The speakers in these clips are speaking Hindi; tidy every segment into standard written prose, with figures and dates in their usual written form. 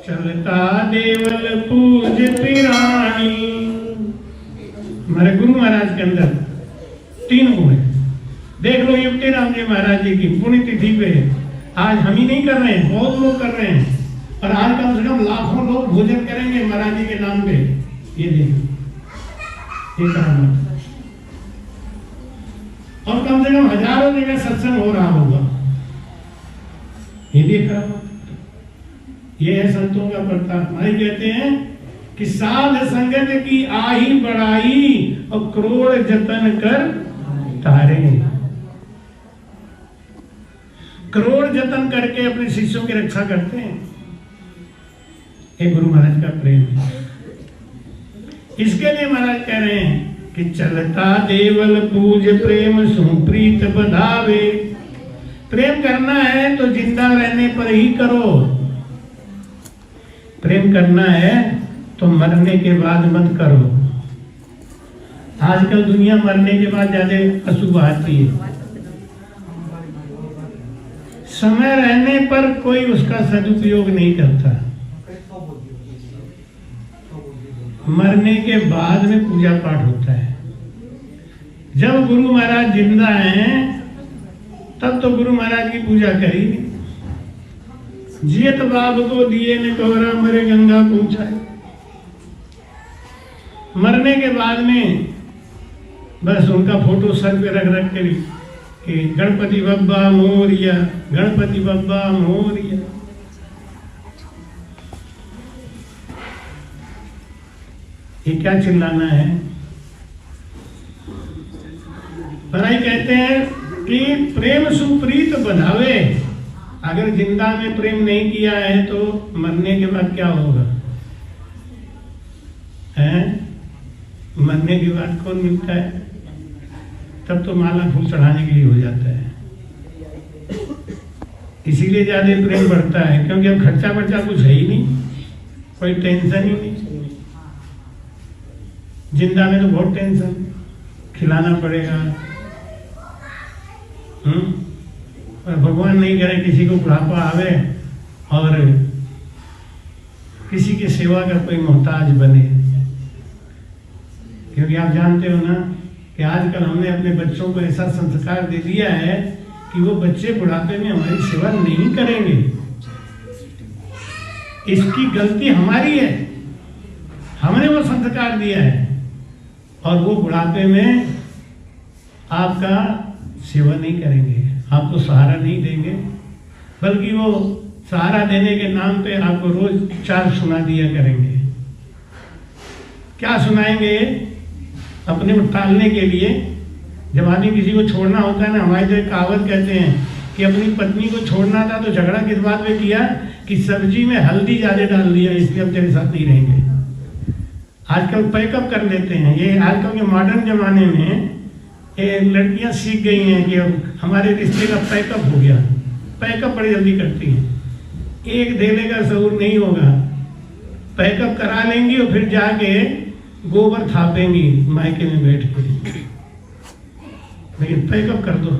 चलता देवल पूज पिरानी। हमारे गुरु महाराज के अंदर 3 गुण है। देख लो युक्ति राम जी महाराज जी की पुण्यतिथि पे आज हम ही नहीं कर रहे हैं, बहुत लोग कर रहे हैं, और आज कम से कम लाखों लोग भोजन करेंगे महाराज जी के नाम पे। ये देखो, ये करामत, और कम से कम हजारों जगह सत्संग हो रहा होगा। ये भी करामत, ये है संतों का प्रताप। भाई कहते हैं कि साध संगत की आही बढ़ाई और करोड़ जतन कर तारे। करोड़ जतन करके अपने शिष्यों की रक्षा करते हैं। ये गुरु महाराज का प्रेम है। इसके लिए महाराज कह रहे हैं कि चलता देवल पूज प्रेम सुप्रीत बधावे। प्रेम करना है तो जिंदा रहने पर ही करो, प्रेम करना है तो मरने के बाद मत करो। आजकल दुनिया मरने के बाद ज्यादा अशुभ आती है। समय रहने पर कोई उसका सदुपयोग नहीं करता, मरने के बाद में पूजा पाठ होता है। जब गुरु महाराज जिंदा हैं तब तो गुरु महाराज की पूजा करी नहीं। जियत बाब को दिए ने कोहरा मरे गंगा पहुंचाए। मरने के बाद में बस उनका फोटो सर पे रख रख के कि गणपति बप्पा मोरिया, गणपति बप्पा मोरिया। ये क्या चिल्लाना है? पराई कहते हैं कि प्रेम सुप्रीत बधावे। अगर जिंदा में प्रेम नहीं किया है तो मरने के बाद क्या होगा? हैं? मरने के बाद कौन मिलता है? तब तो माला फूल चढ़ाने के लिए हो जाता है। इसीलिए ज्यादा प्रेम बढ़ता है, क्योंकि अब खर्चा बर्चा कुछ है ही नहीं, कोई टेंशन ही नहीं। जिंदा में तो बहुत टेंशन, खिलाना पड़ेगा। और भगवान नहीं करे किसी को बुढ़ापा आवे और किसी की सेवा का कोई मोहताज बने। क्योंकि आप जानते हो ना कि आजकल हमने अपने बच्चों को ऐसा संस्कार दे दिया है कि वो बच्चे बुढ़ापे में हमारी सेवा नहीं करेंगे। इसकी गलती हमारी है, हमने वो संस्कार दिया है, और वो बुढ़ापे में आपका सेवा नहीं करेंगे, आपको सहारा नहीं देंगे, बल्कि वो सहारा देने के नाम पे आपको रोज 4 सुना दिया करेंगे। क्या सुनाएंगे? अपने को टालने के लिए। जब आदमी किसी को छोड़ना होता है ना, हमारे जो कहावत कहते हैं कि अपनी पत्नी को छोड़ना था तो झगड़ा किस बात पे किया कि सब्जी में हल्दी ज्यादा डाल दिया, इसलिए अब तेरे साथ नहीं रहेंगे। आजकल पैकअप कर लेते हैं। ये आजकल के मॉडर्न जमाने में ये लड़कियां सीख गई हैं कि अब हमारे रिश्ते का पैकअप हो गया। पैकअप बड़ी जल्दी करती हैं, एक देने का शऊर नहीं होगा। पैकअप करा लेंगी और फिर जाके गोबर थापेंगी मायके में बैठ के। लेकिन पैकअप कर दो,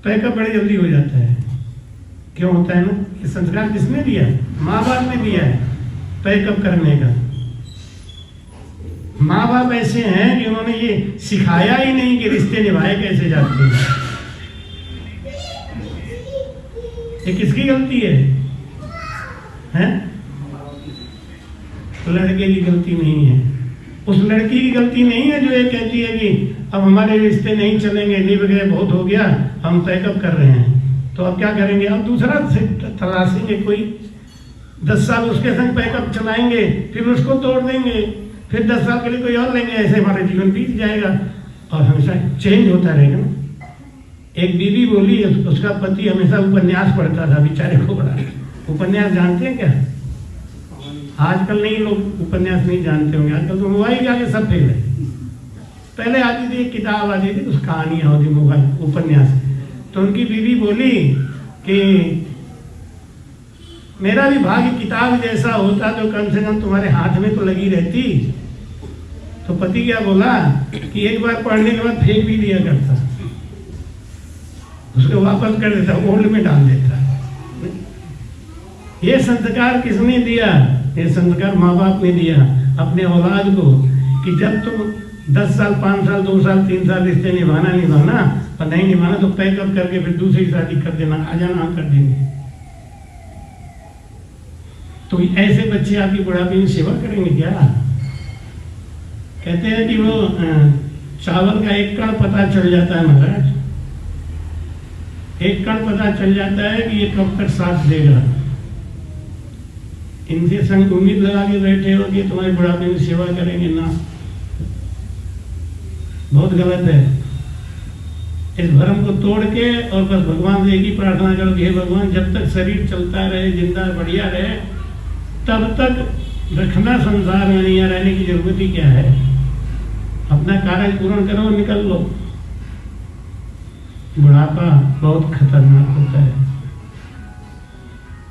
पैकअप बड़ी जल्दी हो जाता है। क्यों होता है ना? ये संस्कार किसने दिया? माँ बाप ने दिया है पैकअप करने का। माँ बाप ऐसे हैं कि उन्होंने ये सिखाया ही नहीं कि रिश्ते निभाए कैसे जाते हैं। ये किसकी गलती है? हैं? लड़के की गलती नहीं है, उस लड़की की गलती नहीं है जो ये कहती है कि अब हमारे रिश्ते नहीं चलेंगे, निभ गए, बहुत हो गया, हम पैकअप कर रहे हैं। तो अब क्या करेंगे? अब दूसरा तलाशेंगे कोई, 10 साल उसके संग पैकअप चलाएंगे, फिर उसको तोड़ देंगे, फिर 10 साल के लिए कोई और लेंगे। ऐसे हमारा जीवन बीत जाएगा और हमेशा चेंज होता रहेगा ना। एक बीवी बोली, उसका पति हमेशा उपन्यास पढ़ता था, बेचारे को बड़ा। उपन्यास जानते हैं क्या? आजकल नहीं, लोग उपन्यास नहीं जानते होंगे, आजकल तो मोबाइल के आगे सब फेल है। पहले आती थी किताब, आती थी उस कहानियाँ होती, मोबाइल उपन्यास। तो उनकी बीवी बोली कि मेरा भी भाग्य किताब जैसा होता तो कम से कम तुम्हारे हाथ में तो लगी रहती। तो पति क्या बोला कि एक बार पढ़ने के बाद फेंक भी दिया करता, उसको वापस कर देता, ओल्ड में डाल देता। ये संस्कार किसने दिया? ये संस्कार माँ बाप ने दिया अपने औलाद को, कि जब तुम 10 साल 5 साल 2 साल 3 साल रिश्ते निभाना और नहीं निभाना तो पैकअप करके फिर दूसरी शादी कर देना, आ जाना, हम कर देंगे। तो ऐसे बच्चे आपकी बुढ़ापे में सेवा करेंगे क्या? कहते हैं कि वो चावल का एक कण पता चल जाता है महाराज, एक कण पता चल जाता है कि ये कब तक साथ देगा। इनसे संग उम्मीद लगा के बैठे हो कि तुम्हारे बुढ़ापे में सेवा करेंगे ना, बहुत गलत है। इस भ्रम को तोड़ के और बस भगवान से एक ही प्रार्थना करो कि हे भगवान, जब तक शरीर चलता रहे, जिंदा बढ़िया रहे, तब तक रखना संसार में, नहीं रहने की जरूरत ही क्या है। अपना कार्य पूर्ण करो, निकल लो। बुढ़ापा बहुत खतरनाक होता है।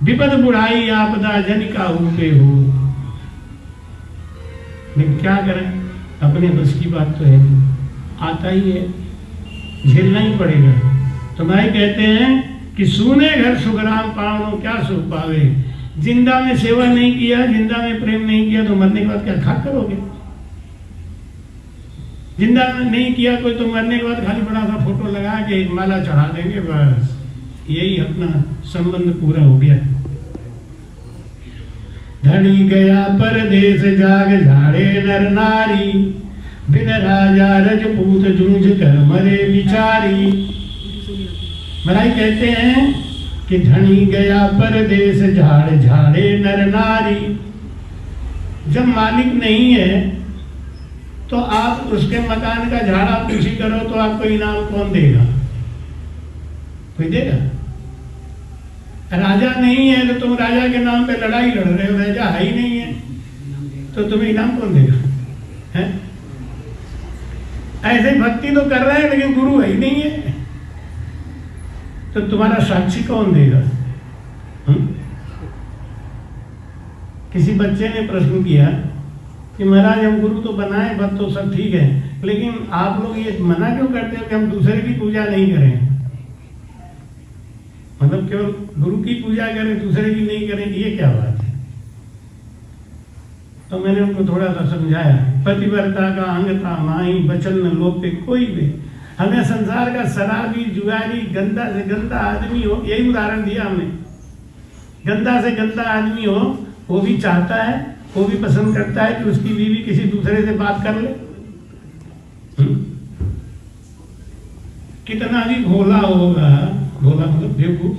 विपद बुढ़ाई आपदा जन काहू पे हो, लेकिन क्या करें, अपने बस की बात तो है नहीं, आता ही है, झेलना ही पड़ेगा। तो भाई कहते हैं कि सूने घर सुखराम पावनो क्या सुख पावे। जिंदा में सेवा नहीं किया, जिंदा में प्रेम नहीं किया तो मरने के बाद क्या खा करोगे? जिंदा में नहीं किया कोई तो मरने के बाद खाली बड़ा सा फोटो लगा के एक माला चढ़ा देंगे, बस यही अपना संबंध पूरा हो गया। धनी गया परदेश जाग झाड़े नर नारी, बिन राजा रजपूत जूझ कर मरे बिचारी। महाराज कहते हैं कि धनी गया परदेश झाड़ झाड़े नर नारी। जब मालिक नहीं है तो आप उसके मकान का झाड़ा पूछी करो तो आपको इनाम कौन देगा? कोई देगा? राजा नहीं है तो तुम राजा के नाम पे लड़ाई लड़ रहे हो, राजा है ही नहीं है तो तुम्हें इनाम कौन देगा? है? ऐसे भक्ति तो कर रहे हैं लेकिन गुरु है ही नहीं है, तो तुम्हारा साक्षी कौन देगा? किसी बच्चे ने प्रश्न किया कि महाराज हम गुरु तो बनाए, बात तो सब ठीक है, लेकिन आप लोग ये मना क्यों करते हो कि हम दूसरे की पूजा नहीं करें? मतलब केवल गुरु की पूजा करें, दूसरे की नहीं करें, ये क्या बात है? तो मैंने उनको थोड़ा सा समझाया, पतिव्रता का अंग था माही, बचन न लोपे कोई भी। हमें संसार का शराबी जुआरी गंदा से गंदा आदमी हो, यही उदाहरण दिया हमने, गंदा से गंदा आदमी हो वो भी चाहता है, वो भी पसंद करता है कि उसकी बीवी किसी दूसरे से बात कर ले। कितना भी भोला होगा, भोला मतलब बेवकूफ,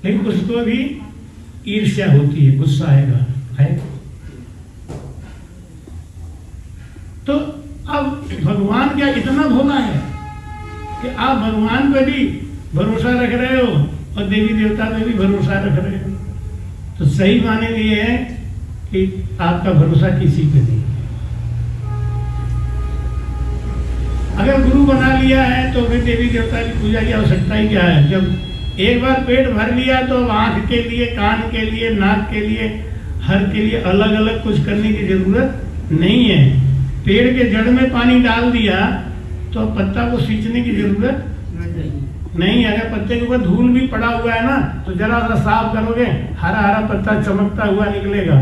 लेकिन उसको भी ईर्ष्या होती है, गुस्सा आएगा, आएगा। तो अब भगवान क्या इतना भोला है कि आप भगवान पे भी भरोसा रख रहे हो और देवी देवता पे भी भरोसा रख रहे हो? तो सही माने ये है कि आपका भरोसा किसी पे नहीं। अगर गुरु बना लिया है तो फिर देवी देवता की पूजा की आवश्यकता ही क्या है? जब एक बार पेट भर लिया तो आंख के लिए, कान के लिए, नाक के लिए, हर के लिए अलग अलग कुछ करने की जरूरत नहीं है। पेड़ के जड़ में पानी डाल दिया तो पत्ता को सींचने की जरूरत नहीं। अगर पत्ते के ऊपर धूल भी पड़ा हुआ है ना तो जरा सा साफ करोगे, हरा हरा पत्ता चमकता हुआ निकलेगा।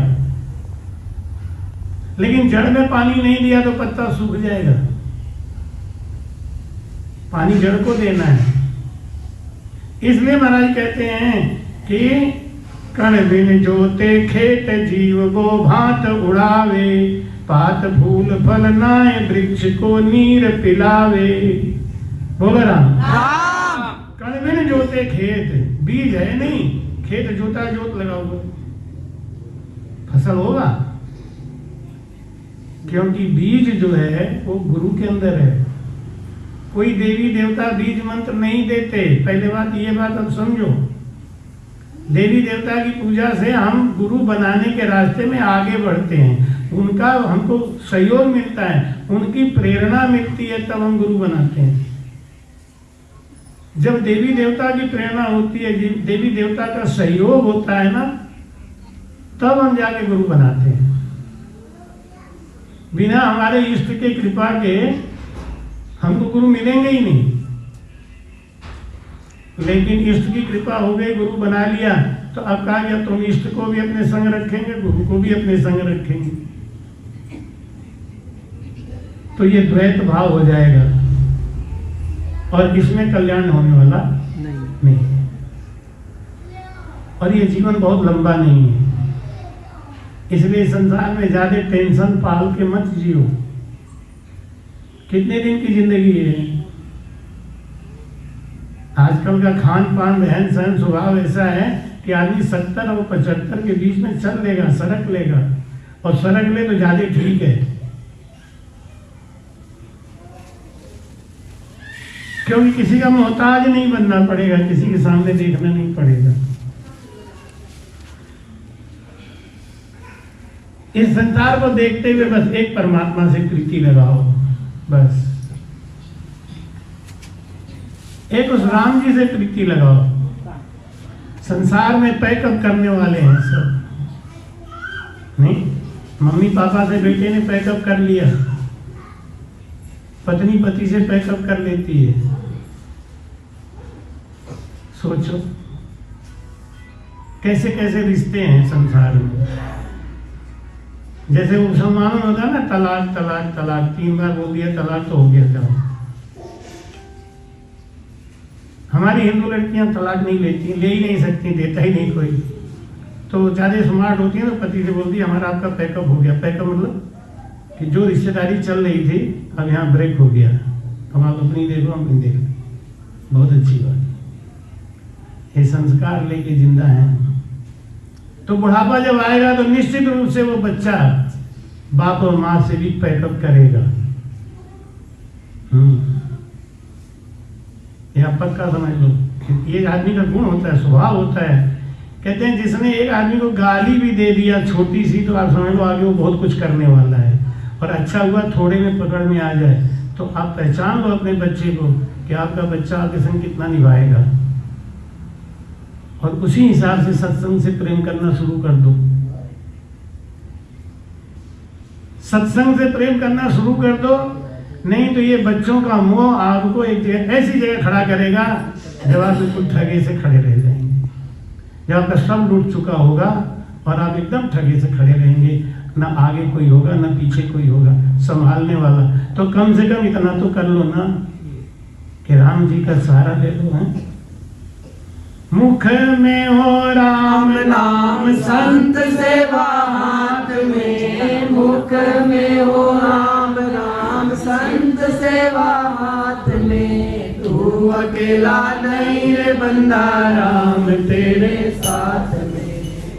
लेकिन जड़ में पानी नहीं दिया तो पत्ता सूख जाएगा। पानी जड़ को देना है। इसलिए महाराज कहते हैं कि कण बिन जोते खेत जीव गो भात उड़ावे, पात फूल फल नाय वृक्ष को नीर पिलावे। बोल राम। कण बिन जोते खेत, बीज है नहीं, खेत जोता जोत लगाओगे फसल होगा, क्योंकि बीज जो है वो गुरु के अंदर है। कोई देवी देवता बीज मंत्र नहीं देते, पहले बात ये बात अब समझो। देवी देवता की पूजा से हम गुरु बनाने के रास्ते में आगे बढ़ते हैं, उनका हमको सहयोग मिलता है, उनकी प्रेरणा मिलती है, तब हम गुरु बनाते हैं। जब देवी देवता की प्रेरणा होती है, देवी देवता का सहयोग होता है ना, तब हम जाके गुरु बनाते हैं। बिना हमारे इष्ट के कृपा के हमको गुरु मिलेंगे ही नहीं। लेकिन इष्ट की कृपा हो गई, गुरु बना लिया, तो अब कहा गया तुम इष्ट को भी अपने संग रखेंगे, गुरु को भी अपने संग रखेंगे, तो ये द्वैत भाव हो जाएगा और इसमें कल्याण होने वाला नहीं। और ये जीवन बहुत लंबा नहीं है, इसलिए संसार में ज्यादा टेंशन पाल के मत जियो। कितने दिन की जिंदगी है? आजकल का खान पान रहन सहन स्वभाव ऐसा है कि आदमी 70 और 75 के बीच में चल लेगा, सरक लेगा, और सरक ले तो ज्यादा ठीक है, क्योंकि किसी का मोहताज नहीं बनना पड़ेगा, किसी के सामने देखना नहीं पड़ेगा। इस संसार को देखते हुए बस एक परमात्मा से प्रीति लगाओ, बस एक उस राम जी से प्रीति लगाओ। संसार में पैकअप करने वाले हैं सब, नहीं? मम्मी पापा से बेटे ने पैकअप कर लिया, पत्नी पति से पैकअप कर लेती है। सोचो कैसे कैसे रिश्ते हैं संसार में। जैसे मुसलमानों में होता है ना, तलाक तलाक तलाक, 3 बार बोल दिया तलाक तो हो गया। जाओ, हमारी हिंदू लड़कियां तलाक नहीं लेती, ले ही नहीं सकती, देता ही नहीं कोई। तो ज्यादा स्मार्ट होती है तो पति से बोलती है हमारा आपका पैकअप हो गया। पैकअप मतलब कि जो रिश्तेदारी चल रही थी अब यहाँ ब्रेक हो गया, हम आप अपनी देखो हम अपनी देख लो। बहुत अच्छी बात, ये संस्कार लेके जिंदा है। तो बुढ़ापा जब आएगा तो निश्चित रूप से वो बच्चा बाप और माँ से भी पैकअप करेगा। यह पक्का समझ लो, ये आदमी का गुण होता है, स्वभाव होता है। कहते हैं जिसने एक आदमी को गाली भी दे दिया छोटी सी, तो आप समझ लो आगे वो बहुत कुछ करने वाला है। और अच्छा हुआ थोड़े में पकड़ में आ जाए, तो आप पहचान लो अपने बच्चे को कि आपका बच्चा आपके संग कितना निभाएगा, और उसी हिसाब से सत्संग से प्रेम करना शुरू कर दो। सत्संग से प्रेम करना शुरू कर दो, नहीं तो ये बच्चों का मोह आपको एक जगह ऐसी जगह खड़ा करेगा जब आप बिल्कुल ठगे से खड़े रह जाएंगे, जब आपका सब लूट चुका होगा और आप एकदम ठगे से खड़े रहेंगे। ना आगे कोई होगा ना पीछे कोई होगा संभालने वाला। तो कम से कम इतना तो कर लो ना कि राम जी का सहारा ले लो। है मुख में हो राम नाम, संत सेवा हाथ में। मुख में हो राम नाम, संत सेवा हाथ में। तू अकेला नहीं रे बंदा, राम तेरे साथ में।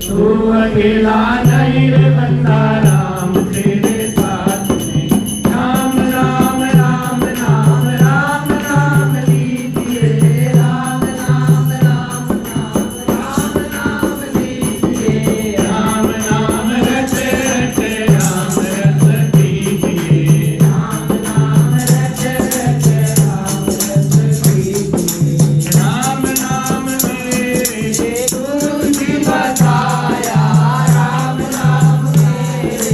तू अकेला नहीं रे बंदा, राम तेरे साथ में। राम राम राम राम राम राम लीजिए, राम राम राम राम राम राम लीजिए। राम राम रटे रटे राम रस कीजिए, राम राम रटे रटे राम रस कीजिए। राम नाम मेरे गुरु जी बताया, राम नाम मेरे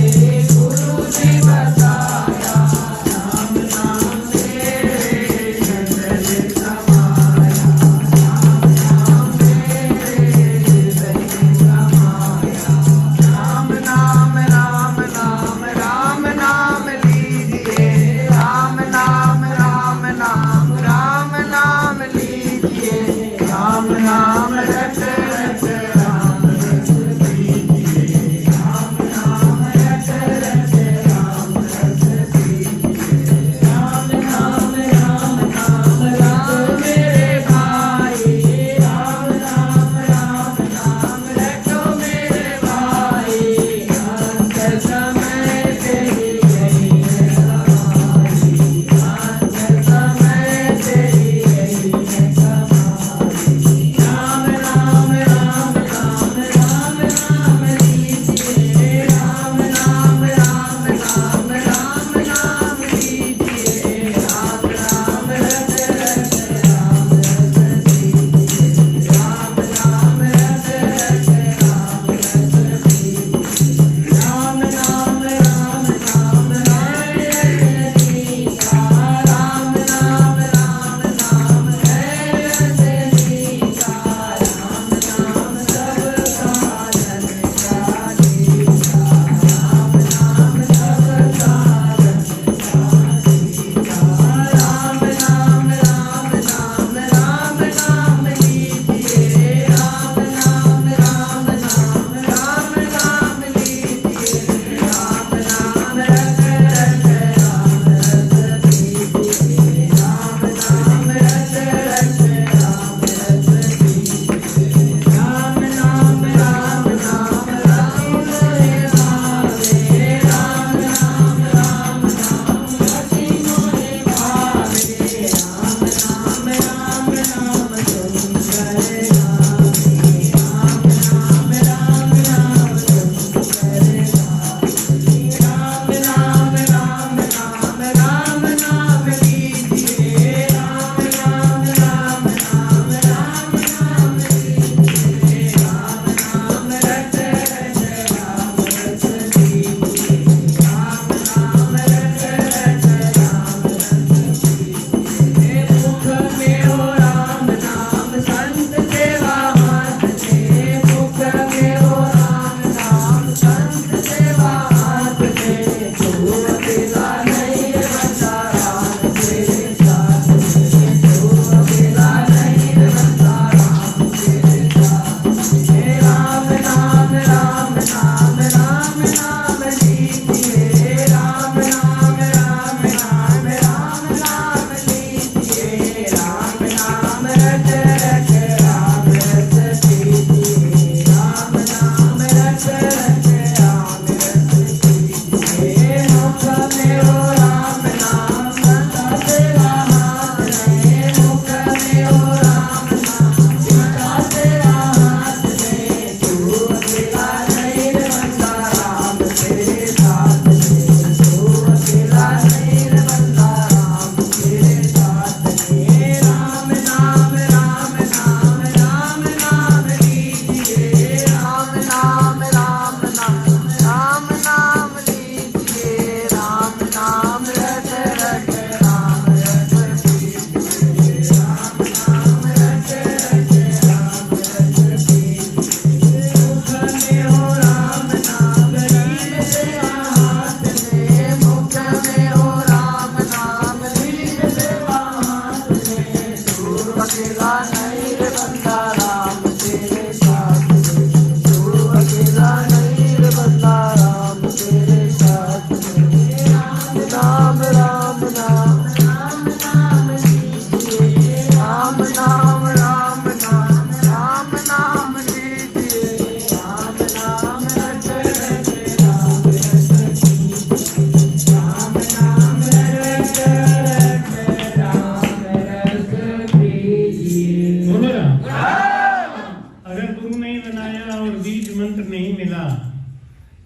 नहीं बनाया और बीज मंत्र नहीं मिला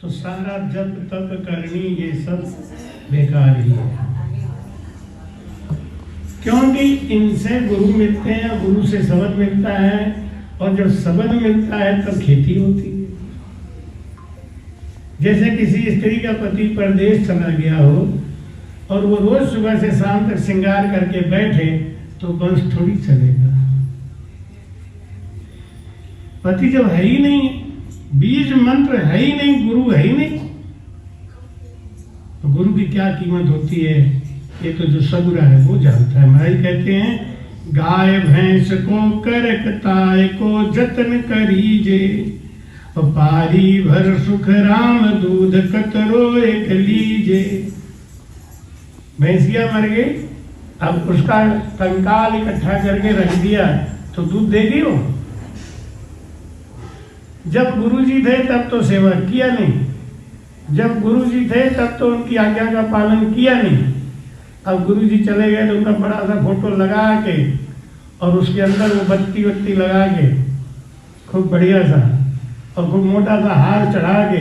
तो सारा जप तप करनी ये सब बेकार ही है। क्योंकि इनसे गुरु मिलते हैं, गुरु से शब्द मिलता है, और जब शब्द मिलता है तब खेती होती है। जैसे किसी स्त्री का पति परदेश चला गया हो और वो रोज सुबह से शाम तक श्रृंगार करके बैठे तो वंश थोड़ी चलेगा। पति जब है ही नहीं, बीज मंत्र है ही नहीं, गुरु है ही नहीं, तो गुरु की क्या कीमत होती है ये तो जो सगुरा है वो जानता है। महाराज कहते हैं गाय भैंस को करकताय को जतन करीजे, पारी भर सुख राम दूध कतरो एक लीजे। भैंसिया मर गई, अब उसका कंकाल इकट्ठा करके रख दिया तो दूध देगी वो? जब गुरुजी थे तब तो सेवा किया नहीं, जब गुरुजी थे तब तो उनकी आज्ञा का पालन किया नहीं। अब गुरुजी चले गए तो उनका बड़ा सा फोटो लगा के और उसके अंदर वो बत्ती वत्ती लगा के खूब बढ़िया सा और खूब मोटा सा हार चढ़ा के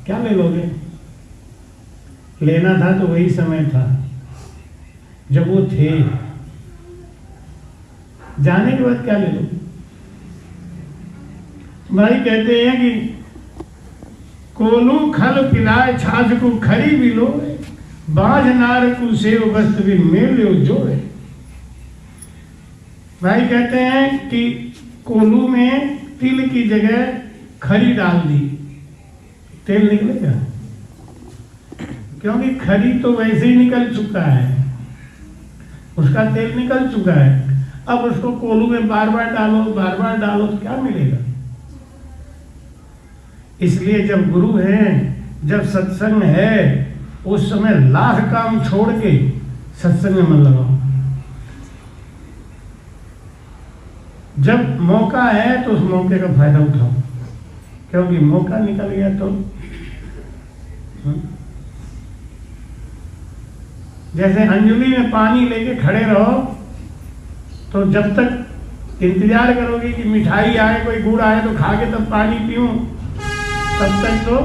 क्या ले लोगे? लेना था तो वही समय था जब वो थे, जाने के बाद क्या ले लोगे? भाई कहते हैं कि कोलू खल पिलाए छाछ को खरी भी लो, बाज नार को सेव वस्त्र भी मेल जोड़े। भाई कहते हैं कि कोलू में तिल की जगह खरी डाल दी, तेल निकलेगा? क्योंकि खरी तो वैसे ही निकल चुका है, उसका तेल निकल चुका है। अब उसको कोलू में बार बार डालो तो क्या मिलेगा? इसलिए जब गुरु है, जब सत्संग है, उस समय लाख काम छोड़ के सत्संग में मन लगाओ। जब मौका है तो उस मौके का फायदा उठाओ, क्योंकि मौका निकल गया तो जैसे अंजलि में पानी लेके खड़े रहो तो जब तक इंतजार करोगे कि मिठाई आए, कोई गुड़ आए तो खा के तब पानी पीऊं, तब तक तो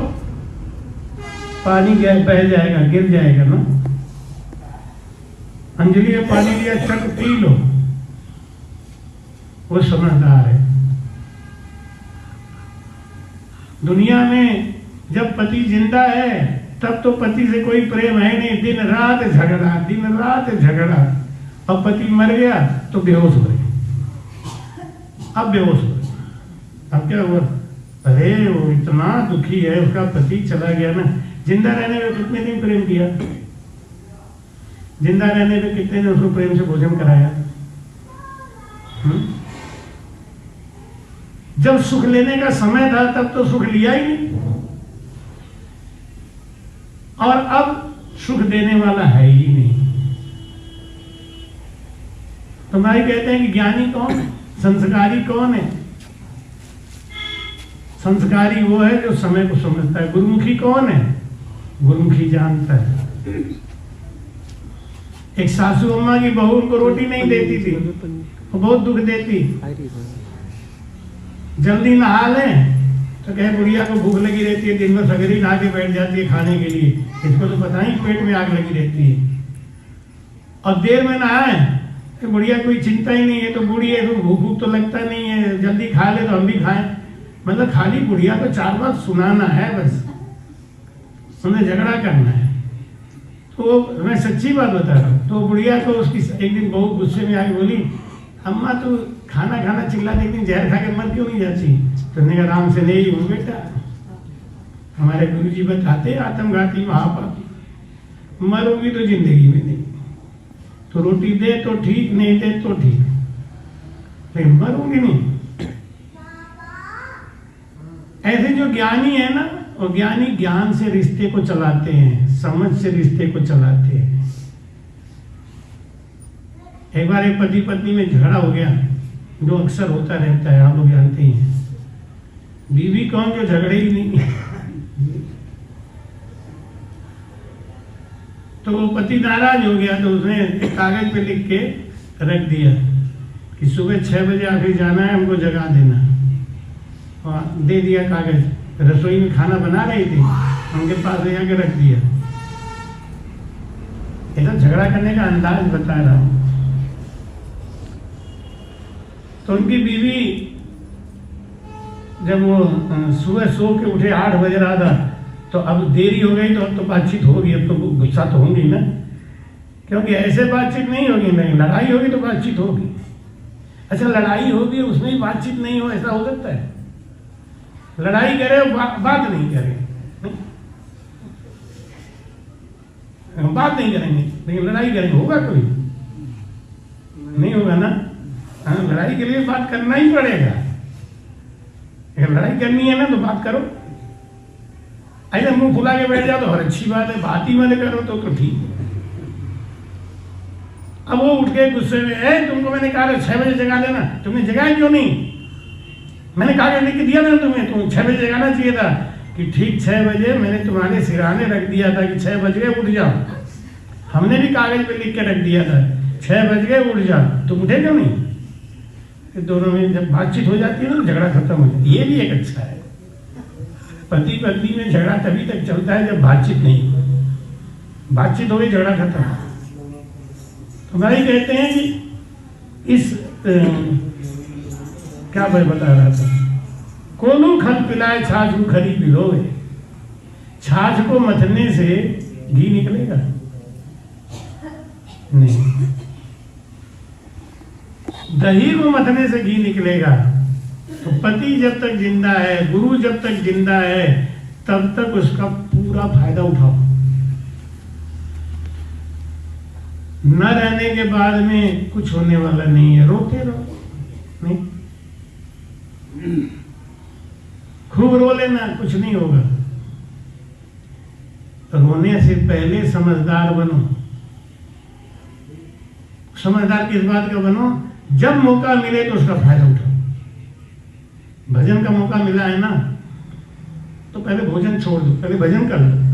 पानी बह जाएगा, गिर जाएगा ना। अंजलि में पानी लिया, चक पी लो, वो समझदार है। दुनिया में जब पति जिंदा है तब तो पति से कोई प्रेम है नहीं, दिन रात झगड़ा। अब पति मर गया तो बेहोश हो गए, अब बेहोश हो गए, अब क्या हुआ? अरे वो इतना दुखी है, उसका पति चला गया ना। जिंदा रहने में कितने दिन प्रेम किया, जिंदा रहने में कितने दिन उसको प्रेम से भोजन कराया? जब सुख लेने का समय था तब तो सुख लिया ही नहीं, और अब सुख देने वाला है ही नहीं। तो भाई कहते हैं कि ज्ञानी कौन है, संस्कारी कौन है? संस्कारी वो है जो समय को समझता है। गुरुमुखी कौन है? गुरुमुखी जानता है। एक सासू अम्मा की बहू उनको रोटी नहीं देती थी, वो बहुत दुख देती। जल्दी नहा लें तो कहे बुढ़िया को भूख लगी रहती है, दिन में सगरी नहा के बैठ जाती है खाने के लिए, इसको तो पता ही पेट में आग लगी रहती है। और देर में नहाए तो बुढ़िया कोई चिंता ही नहीं है, तो बूढ़ी है तो भूख तो लगता नहीं है, जल्दी खा ले तो हम भी खाएं। मतलब खाली बुढ़िया को 4 बात सुनाना है, बस उन्हें झगड़ा करना है। तो मैं सच्ची बात बता रहा हूँ। तो बुढ़िया को उसकी एक दिन बहू गुस्से में आई, बोली अम्मा तू खाना चिल्ला देती, जहर खा के मर क्यों नहीं जाती? तो ने कहा राम से नहीं हूँ बेटा, हमारे गुरुजी बताते आत्मघाती महापापी, मरोगी तो जिंदगी में नहीं। तो रोटी दे तो ठीक, नहीं दे तो ठीक, लेकिन मरूंगी नहीं। ऐसे जो ज्ञानी है ना, वो ज्ञानी ज्ञान से रिश्ते को चलाते हैं, समझ से रिश्ते को चलाते हैं। एक बार एक पति पत्नी में झगड़ा हो गया, जो अक्सर होता रहता है, आप लोग जानते ही हैं। बीवी कौन जो झगड़े ही नहीं। तो वो पति नाराज हो गया, तो उसने एक कागज पे लिख के रख दिया कि सुबह 6 बजे आके जाना है, हमको जगा देना। दे दिया कागज, रसोई में खाना बना रही थी, उनके पास ले आके रख दिया। ऐसा झगड़ा करने का अंदाज बता रहा हूं। तो उनकी बीवी जब वो सुबह सो के उठे 8 बज रहा था, तो अब देरी हो गई, तो अब तो बातचीत होगी, अब तो गुस्सा तो होंगी ना, क्योंकि ऐसे बातचीत नहीं होगी, नहीं लड़ाई होगी तो बातचीत होगी। अच्छा लड़ाई होगी उसमें भी बातचीत नहीं हो, ऐसा हो सकता है? लड़ाई करे बात नहीं करे, बात नहीं करेंगे लेकिन लड़ाई करेंगे, होगा कोई? नहीं होगा ना। हाँ, लड़ाई के लिए बात करना ही पड़ेगा। अगर लड़ाई करनी है ना तो बात करो। ऐसे मुंह फुला के बैठ जाओ तो हर अच्छी बात है, बात ही मत करो तो ठीक है। अब वो उठ के गुस्से में, तुमको मैंने कहा 6 बजे जगा देना, तुमने जगाया क्यों नहीं? मैंने कागज लिख के दिया ना तुम्हें, तुम 6 बजे जगाना चाहिए था। कि ठीक 6 बजे मैंने तुम्हारे सिराने रख दिया था कि 6 बज गए उठ जाओ। हमने भी कागज पे लिख के रख दिया था 6 बज गए उठ जाओ, तुम उठे क्यों नहीं? दोनों में जब बातचीत हो जाती है ना तो झगड़ा खत्म हो जाती है। ये भी एक अच्छा है। पति पत्नी में झगड़ा तभी तक चलता है जब बातचीत नहीं हो। बातचीत हो गई झगड़ा खत्म। तो भाई कहते हैं कि इस क्या मैं बता रहा था, कोनू खल पिलाए छाछ को खरी पिलोगे, छाछ को मथने से घी निकलेगा नहीं, दही को मथने से घी निकलेगा। तो पति जब तक जिंदा है, गुरु जब तक जिंदा है, तब तक उसका पूरा फायदा उठाओ। न रहने के बाद में कुछ होने वाला नहीं है, रोते रहो, नहीं खूब रो लेना, कुछ नहीं होगा। रोने से पहले समझदार बनो। समझदार किस बात का बनो? जब मौका मिले तो उसका फायदा उठाओ। भजन का मौका मिला है ना, तो पहले भोजन छोड़ दो, पहले भजन कर लो।